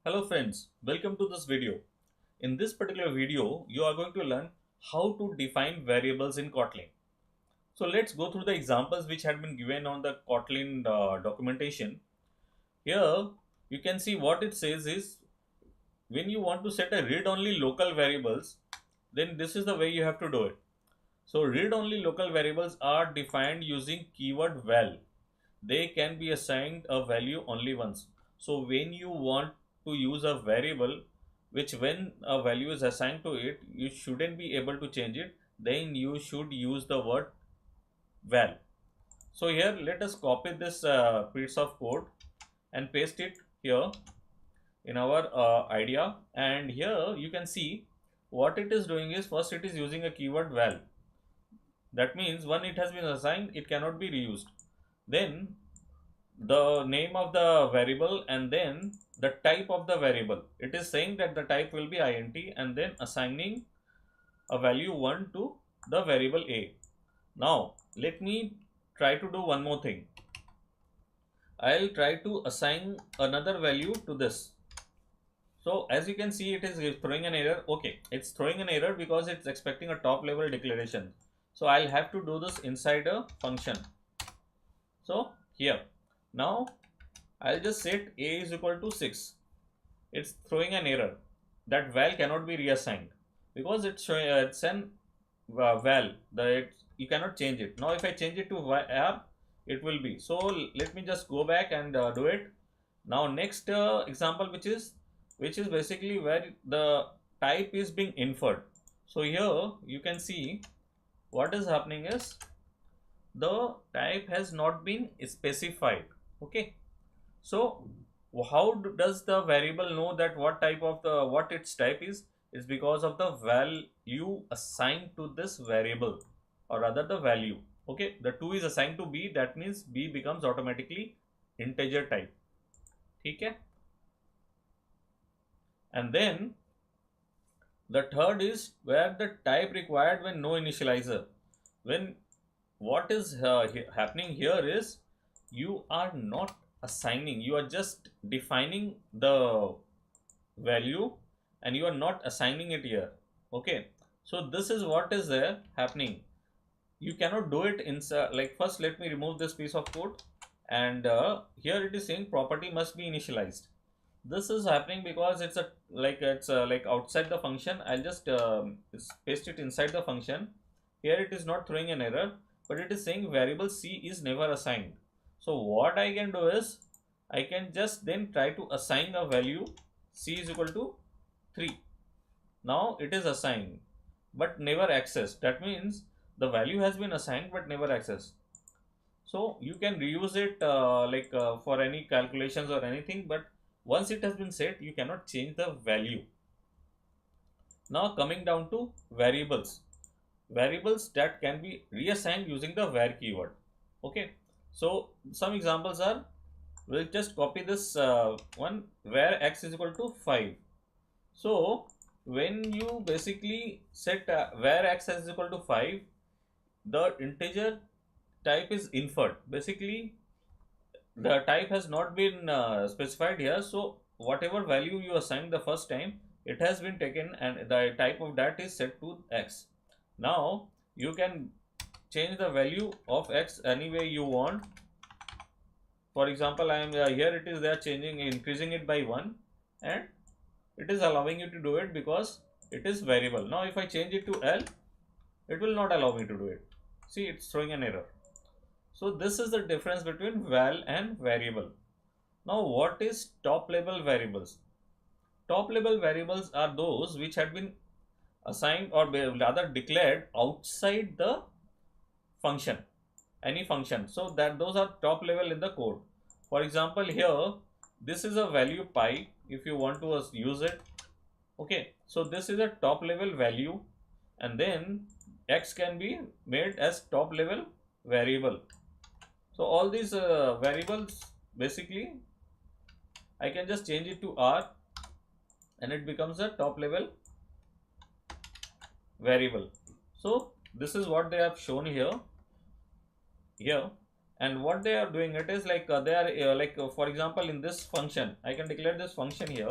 Hello friends, welcome to this video. In this particular video, you are going to learn how to define variables in Kotlin. So let's go through the examples which had been given on the Kotlin documentation. Here you can see what it says is when you want to set a read-only local variables, then this is the way you have to do it. So read-only local variables are defined using keyword val. They can be assigned a value only once. So when you want to use a variable which when a value is assigned to it, you shouldn't be able to change it, then you should use the word val. So here let us copy this piece of code and paste it here in our idea, and here you can see what it is doing is first it is using a keyword val. That means when it has been assigned, it cannot be reused. Then the name of the variable and then the type of the variable. It is saying that the type will be int and then assigning a value 1 to the variable a. Now let me try to do one more thing. I'll try to assign another value to this. So as you can see, it is throwing an error. Okay, it's throwing an error because it's expecting a top level declaration. So I'll have to do this inside a function. So here now I'll just set a is equal to 6. It's throwing an error that val cannot be reassigned because it's showing it's an val that you cannot change it. Now if I change it to var, it will be. So let me just go back and do it. Now next example, which is basically where the type is being inferred. So here you can see what is happening is the type has not been specified. Okay, so how does the variable know that what type of the what its type is because of the value assigned to this variable, or rather the value. Okay, the 2 is assigned to b, that means b becomes automatically integer type. Okay, and then the third is where the type required when no initializer. When what is happening here is you are not assigning, you are just defining the value and you are not assigning it here. Okay, so this is what is there happening. You cannot do it inside. Like first let me remove this piece of code, and here it is saying property must be initialized. This is happening because it's like outside the function. I'll just paste it inside the function. Here it is not throwing an error, but it is saying variable c is never assigned. So what I can do is I can just then try to assign a value c is equal to 3. Now it is assigned but never accessed. That means the value has been assigned but never accessed. So you can reuse it for any calculations or anything, but once it has been set, you cannot change the value. Now coming down to variables. Variables that can be reassigned using the var keyword. Okay, so some examples are, we'll just copy this one, var x is equal to 5. So when you basically set var x is equal to 5, the integer type is inferred. Basically the type has not been specified here, so whatever value you assigned the first time, it has been taken and the type of that is set to x. Now you can change the value of x any way you want. For example, I am here it is, they are changing, increasing it by 1, and it is allowing you to do it because it is variable. Now if I change it to L, it will not allow me to do it. See, it's throwing an error. So this is the difference between val and variable. Now what is top level variables? Top level variables are those which had been assigned or rather declared outside the function, any function. So that those are top level in the code. For example, here this is a value pi if you want to use it. Okay, so this is a top level value, and then x can be made as top level variable. So all these variables, basically I can just change it to r and it becomes a top level variable. So this is what they have shown here, and what they are doing it is like they are for example in this function I can declare this function here,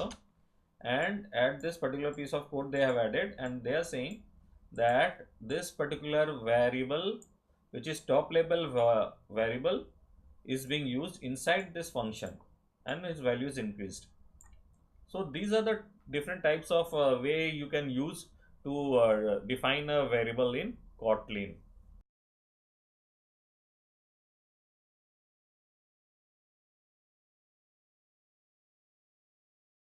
and at this particular piece of code they have added, and they are saying that this particular variable, which is top level variable, is being used inside this function and its value is increased. So these are the different types of way you can use to define a variable in Kotlin.